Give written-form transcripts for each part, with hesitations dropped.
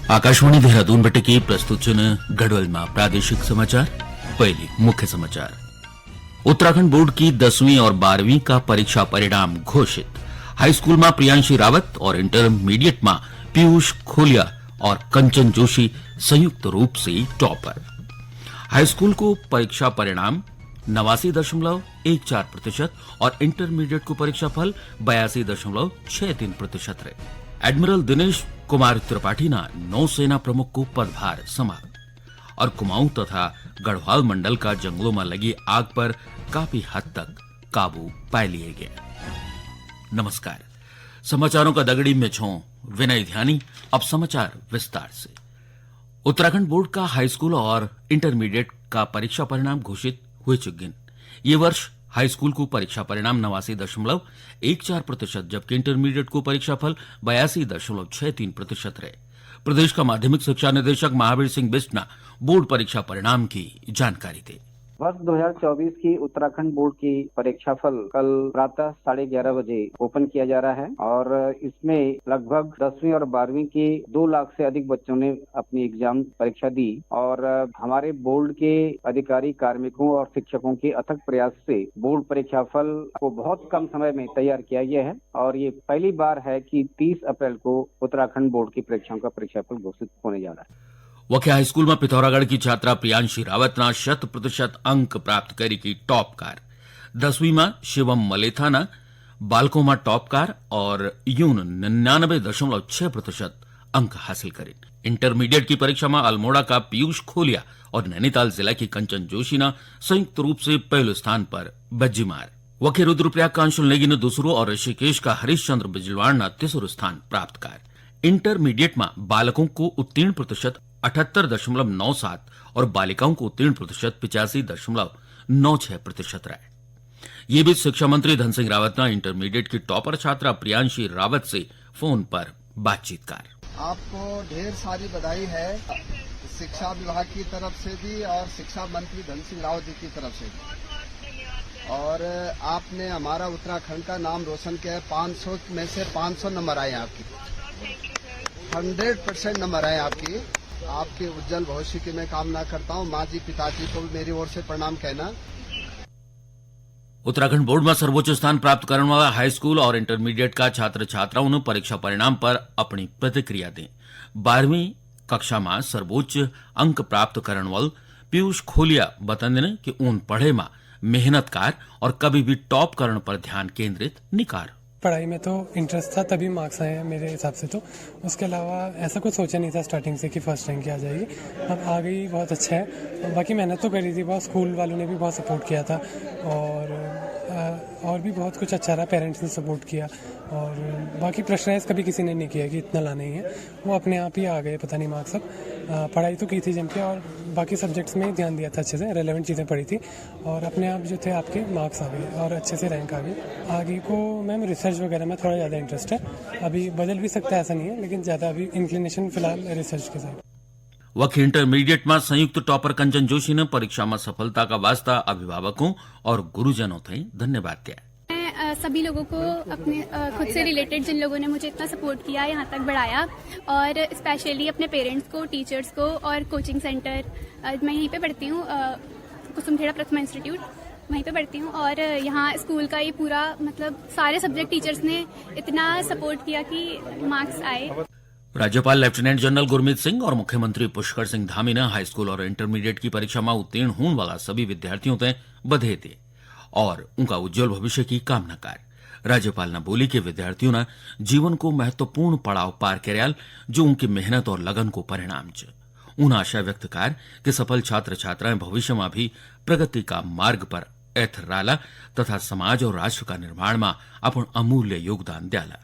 आकाशवाणी देहरादून बटे की प्रस्तुत गढ़वाल में प्रादेशिक समाचार। पहले मुख्य समाचार। उत्तराखंड बोर्ड की 10वीं और 12वीं का परीक्षा परिणाम घोषित। हाईस्कूल में प्रियांशी रावत और इंटरमीडिएट में पीयूष खोलिया और कंचन जोशी संयुक्त रूप से टॉपर। हाईस्कूल को परीक्षा परिणाम 89.14% और इंटरमीडिएट को परीक्षा फल 82.63% रहे। एडमिरल दिनेश कुमार त्रिपाठी ने नौसेना प्रमुख को पदभार संभाला और कुमाऊं तथा गढ़वाल मंडल का जंगलों में लगी आग पर काफी हद तक काबू पा लिए गए। नमस्कार, समाचारों का दगड़ी में छो विनय ध्यानी। अब समाचार विस्तार से। उत्तराखंड बोर्ड का हाईस्कूल और इंटरमीडिएट का परीक्षा परिणाम घोषित हुए चुगिन। ये वर्ष हाईस्कूल को परीक्षा परिणाम 89.14%, जबकि इंटरमीडिएट को परीक्षाफल 82.63% रहे। प्रदेश का माध्यमिक शिक्षा निदेशक महावीर सिंह बिष्ट ने बोर्ड परीक्षा परिणाम की जानकारी दी। वर्ष 2024 की उत्तराखंड बोर्ड की परीक्षाफल कल प्रातः 11:30 बजे ओपन किया जा रहा है और इसमें लगभग 10वीं और 12वीं के 2 लाख से अधिक बच्चों ने अपनी एग्जाम परीक्षा दी और हमारे बोर्ड के अधिकारी, कार्मिकों और शिक्षकों के अथक प्रयास से बोर्ड परीक्षाफल को बहुत कम समय में तैयार किया गया है और ये पहली बार है कि 30 अप्रैल को उत्तराखंड बोर्ड की परीक्षाओं का परीक्षाफल घोषित होने जा रहा है। वखे हाईस्कूल में पिथौरागढ़ की छात्रा प्रियांशी रावत ने 100% अंक प्राप्त करी की टॉप कार। 10वीं में शिवम मलेथा ने बालकों में टॉप कार और यून 99.6% अंक हासिल करे। इंटरमीडिएट की परीक्षा में अल्मोड़ा का पीयूष खोलिया और नैनीताल जिला की कंचन जोशी ने संयुक्त रूप से पहले स्थान पर बज्जी मार। वखे रुद्रप्रयाग का अंशुल नेगी ने दूसरों और ऋषिकेश का हरीशचंद्र बिजलवाड़ ने तीसरा स्थान प्राप्त कर। इंटरमीडिएट में बालकों को उत्तीर्ण प्रतिशत 78.97 और बालिकाओं को उत्तीर्ण प्रतिशत 85.96% रहे। ये बीच शिक्षा मंत्री धन सिंह रावत ने इंटरमीडिएट की टॉपर छात्रा प्रियांशी रावत से फोन पर बातचीत कर। आपको ढेर सारी बधाई है शिक्षा विभाग की तरफ से भी और शिक्षा मंत्री धन सिंह रावत जी की तरफ से भी। और आपने हमारा उत्तराखंड का नाम रोशन किया है। 500 में से 500 नंबर आए आपके, 100% नंबर आए आपकी। आपके उज्जवल भविष्य की मैं कामना करता हूँ। माँ जी पिताजी को भी मेरी ओर से प्रणाम कहना। उत्तराखंड बोर्ड में सर्वोच्च स्थान प्राप्त करने वाला हाईस्कूल और इंटरमीडिएट का छात्र छात्राओं ने परीक्षा परिणाम पर अपनी प्रतिक्रिया दी। 12वीं कक्षा में सर्वोच्च अंक प्राप्त करने वाले पीयूष खोलिया बताने ने कि उन पढ़े में मेहनतकार और कभी भी टॉप करने पर ध्यान केंद्रित निकार। पढ़ाई में तो इंटरेस्ट था तभी मार्क्स आए हैं मेरे हिसाब से। तो उसके अलावा ऐसा कुछ सोचा नहीं था स्टार्टिंग से कि फर्स्ट रैंक आ जाएगी। अब आ गई, बहुत अच्छा है। बाकी मेहनत तो करी थी बहुत, स्कूल वालों ने भी बहुत सपोर्ट किया था और भी बहुत कुछ अच्छा रहा। पेरेंट्स ने सपोर्ट किया और बाकी प्रेशराइज कभी किसी ने नहीं किया कि इतना लाना ही है। वो अपने आप ही आ गए, पता नहीं मार्क्स। सब पढ़ाई तो की थी जम के और बाकी सब्जेक्ट्स में ध्यान दिया था अच्छे से, रेलेवेंट चीज़ें पढ़ी थी और अपने आप जो थे आपके मार्क्स आ गए और अच्छे से रैंक आ गई। आगे को मैम रिसर्च वगैरह में थोड़ा ज़्यादा इंटरेस्ट है। अभी बदल भी सकता है, ऐसा नहीं है, लेकिन ज़्यादा अभी इंक्लिनेशन फिलहाल रिसर्च के साथ। वह इंटरमीडिएट में संयुक्त टॉपर कंचन जोशी ने परीक्षा में सफलता का वास्ता अभिभावकों और गुरुजनों थे धन्यवाद दिया। सभी लोगों को अपने खुद से रिलेटेड जिन लोगों ने मुझे इतना सपोर्ट किया, यहाँ तक बढ़ाया और स्पेशली अपने पेरेंट्स को, टीचर्स को और कोचिंग सेंटर। मैं यहीं पे पढ़ती हूँ, कुसुमखेड़ा प्रथमा इंस्टीट्यूट, वहीं पे पढ़ती हूँ और यहाँ स्कूल का ये पूरा मतलब सारे सब्जेक्ट टीचर्स ने इतना सपोर्ट किया कि मार्क्स आए। राज्यपाल लेफ्टिनेंट जनरल गुरमीत सिंह और मुख्यमंत्री पुष्कर सिंह धामी ने हाईस्कूल और इंटरमीडिएट की परीक्षा में उत्तीर्ण होने वाला सभी विद्यार्थियों से बधाई दी और उनका उज्जवल भविष्य की कामना कर। राज्यपाल ने बोली कि विद्यार्थियों ने जीवन को महत्वपूर्ण पड़ाव पार कर जो उनकी मेहनत और लगन को परिणाम च। उन आशा व्यक्त कर कि सफल छात्र छात्राएं भविष्य में भी प्रगति का मार्ग पर एथराला तथा समाज और राष्ट्र का निर्माण में अपन अमूल्य योगदान दियाला।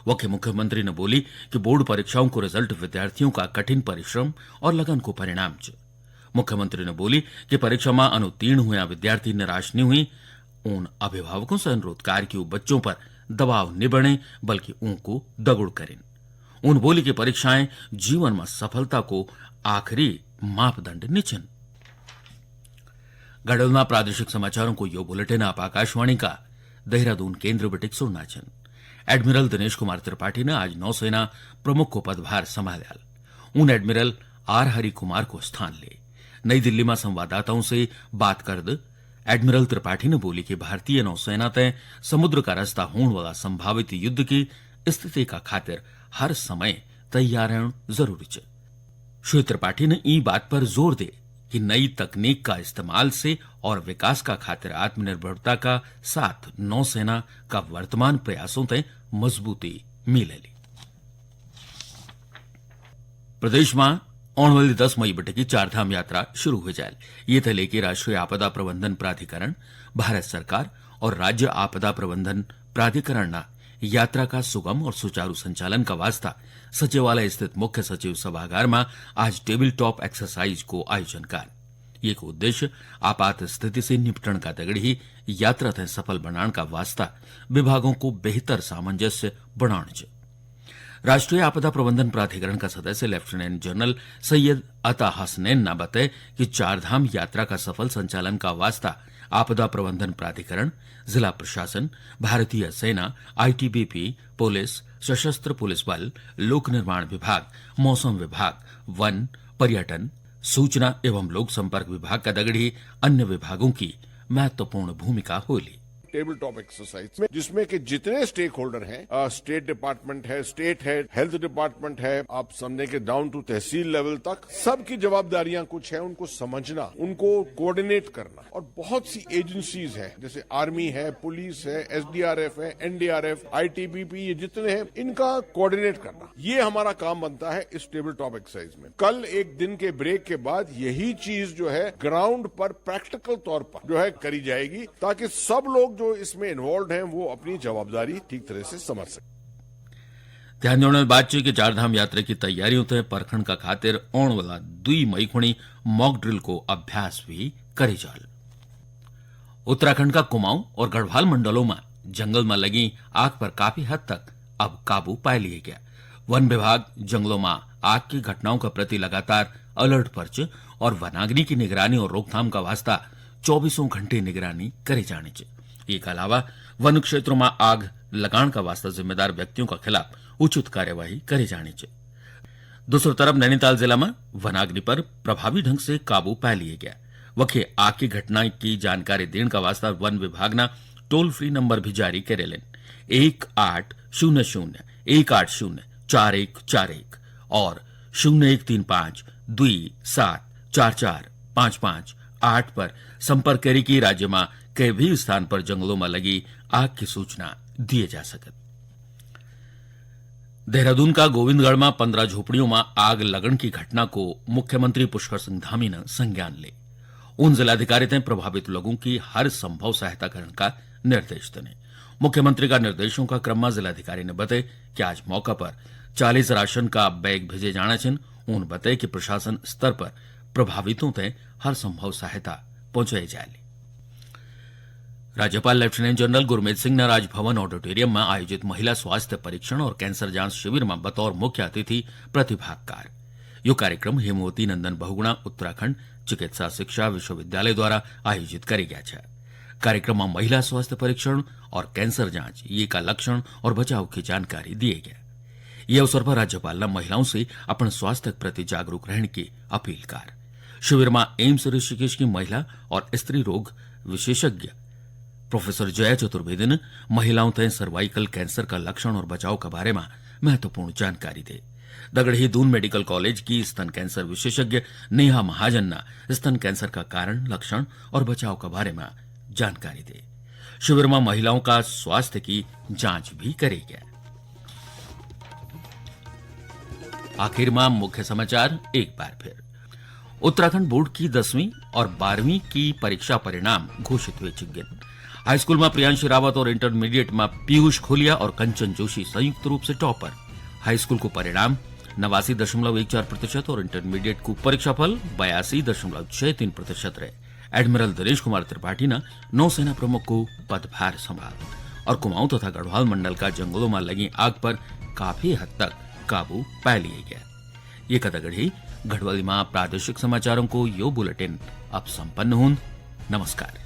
वखे मुख्यमंत्री ने बोली कि बोर्ड परीक्षाओं को रिजल्ट विद्यार्थियों का कठिन परिश्रम और लगन को परिणाम च। मुख्यमंत्री ने बोली कि परीक्षा में अनुत्तीर्ण हुए विद्यार्थी निराश नहीं हुई। उन अभिभावकों से अनुरोध कर कि वो बच्चों पर दबाव न बने बल्कि उनको दगुड़ करें। उन बोली कि परीक्षाएं जीवन में सफलता को आखिरी मापदंड निचन। गढ़वाल प्रादेशिक समाचारों को यो बुलेटिन आप आकाशवाणी का देहरादून केंद्र बटिक सुनना छन। एडमिरल दिनेश कुमार त्रिपाठी ने आज नौसेना प्रमुख को पदभार संभाला। उन एडमिरल आर हरि कुमार को स्थान ले। नई दिल्ली में संवाददाताओं से बात कर एडमिरल त्रिपाठी ने बोली कि भारतीय नौसेना तय समुद्र का रास्ता होने वाला संभावित युद्ध की स्थिति का खातिर हर समय तैयार रहना जरूरी है। श्री त्रिपाठी ने ई बात पर जोर दे कि नई तकनीक का इस्तेमाल से और विकास का खातिर आत्मनिर्भरता का साथ नौसेना का वर्तमान प्रयासों तय मजबूती मिलेगी। प्रदेश में आने वाली 10 मई बटे की चारधाम यात्रा शुरू हो जाए। ये तय लेके राष्ट्रीय आपदा प्रबंधन प्राधिकरण, भारत सरकार और राज्य आपदा प्रबंधन प्राधिकरण ना यात्रा का सुगम और सुचारू संचालन का वास्ता सचिवालय स्थित मुख्य सचिव सभागार में आज टेबल टॉप एक्सरसाइज को आयोजन कर। ये को उद्देश्य आपात स्थिति से निपटन का तगड़ी यात्रा तय सफल बनाने का वास्ता विभागों को बेहतर सामंजस्य बनाने। राष्ट्रीय आपदा प्रबंधन प्राधिकरण का सदस्य लेफ्टिनेंट जनरल सैयद अता हसनैन ने बताया कि चारधाम यात्रा का सफल संचालन का वास्ता आपदा प्रबंधन प्राधिकरण, जिला प्रशासन, भारतीय सेना, आईटीबीपी, पुलिस, सशस्त्र पुलिस बल, लोक निर्माण विभाग, मौसम विभाग, वन, पर्यटन, सूचना एवं लोक संपर्क विभाग का दगड़ी अन्य विभागों की महत्वपूर्ण भूमिका होली। टेबल टॉप एक्सरसाइज में जिसमें कि जितने स्टेक होल्डर हैं, स्टेट डिपार्टमेंट है, स्टेट है, हेल्थ डिपार्टमेंट है, आप समझे के डाउन टू तहसील लेवल तक सबकी जवाबदारियां कुछ है, उनको समझना, उनको कोऑर्डिनेट करना। और बहुत सी एजेंसीज हैं जैसे आर्मी है, पुलिस है, एसडीआरएफ है, एनडीआरएफ, आईटीबीपी, ये जितने हैं इनका कोऑर्डिनेट करना, ये हमारा काम बनता है इस टेबल टॉप एक्सरसाइज में। कल एक दिन के ब्रेक के बाद यही चीज जो है ग्राउंड पर प्रैक्टिकल तौर पर जो है करी जाएगी, ताकि सब लोग जो इसमें इन्वॉल्व हैं वो अपनी जवाबदारी ठीक तरह से समझ सके। ध्यान देने वाली बात है कि चारधाम यात्रा की तैयारियों तय परखण का खातिर आने वाला 2 मई खुणी मॉक ड्रिल को अभ्यास भी करी जाल। उत्तराखंड का कुमाऊं और गढ़वाल मंडलों में जंगल में लगी आग पर काफी हद तक अब काबू पा लिया गया। वन विभाग जंगलों में आग की घटनाओं के प्रति लगातार अलर्ट पर और वनाग्नि की निगरानी और रोकथाम का वास्ता 24 घंटे निगरानी करे जाने चाहिए। इसके अलावा वन क्षेत्रों में आग लगान का वास्ता जिम्मेदार व्यक्तियों के खिलाफ उचित कार्यवाही करे जानी चाहिए। दूसरी तरफ नैनीताल जिला में वनाग्नि पर प्रभावी ढंग से काबू पा लिया गया। वखे आग की घटना की जानकारी देने का वास्ता वन विभाग ना टोल फ्री नंबर भी जारी करे लेन 1800 180 4141 और 0135 2744 558 पर संपर्क करे की राज्य में कई भी स्थान पर जंगलों में लगी आग की सूचना दिए जा सके। देहरादून का गोविंदगढ़ में 15 झोपड़ियों में आग लगन की घटना को मुख्यमंत्री पुष्कर सिंह धामी ने संज्ञान ले। उन जिलाधिकारी ने प्रभावित लोगों की हर संभव सहायता करने का निर्देश देने। मुख्यमंत्री का निर्देशों का क्रम में जिलाधिकारी ने बताया कि आज मौका पर 40 राशन का बैग भेजे जाना छिन। उन बताया कि प्रशासन स्तर पर प्रभावितों तक हर संभव सहायता पहुंचाई जाए। राज्यपाल लेफ्टिनेंट जनरल गुरमीत सिंह ने राजभवन ऑडिटोरियम में आयोजित महिला स्वास्थ्य परीक्षण और कैंसर जांच शिविर में बतौर मुख्य अतिथि प्रतिभागकार। यो कार्यक्रम हेमवती नंदन बहुगुणा उत्तराखंड चिकित्सा शिक्षा विश्वविद्यालय द्वारा आयोजित करी गया है। कार्यक्रम में महिला स्वास्थ्य परीक्षण और कैंसर जांच ये का लक्षण और बचाव की जानकारी दिए गया। ये अवसर पर राज्यपाल ने महिलाओं से अपने स्वास्थ्य के प्रति जागरूक रहने की अपील कर। शिविर में एम्स ऋषिकेश की महिला और स्त्री रोग विशेषज्ञ प्रोफेसर जया चतुर्वेदी ने महिलाओं तय सर्वाइकल कैंसर का लक्षण और बचाव के बारे में महत्वपूर्ण जानकारी दी। दगड़ही दून मेडिकल कॉलेज की स्तन कैंसर विशेषज्ञ नेहा महाजन ने स्तन कैंसर का कारण, लक्षण और बचाव के बारे में जानकारी दी। शिविर में महिलाओं का स्वास्थ्य की जांच भी करी गया। आखिर में मुख्य समाचार एक बार फिर। उत्तराखंड बोर्ड की 10वीं और 12वीं की परीक्षा परिणाम घोषित हुए। हाईस्कूल में प्रियांश रावत और इंटरमीडिएट में पीयूष खोलिया और कंचन जोशी संयुक्त रूप से टॉपर। हाईस्कूल को परिणाम 89.14% और इंटरमीडिएट को परीक्षाफल 82.63% रहे। एडमिरल दिनेश कुमार त्रिपाठी ने नौसेना प्रमुख को पदभार संभाला और कुमाऊं तथा गढ़वाल मंडल का जंगलों में लगी आग पर काफी हद तक काबू पा लिया गया। ये कदगढ़ी गढ़वाली में प्रादेशिक समाचारों को यो बुलेटिन अब संपन्न हुन। नमस्कार।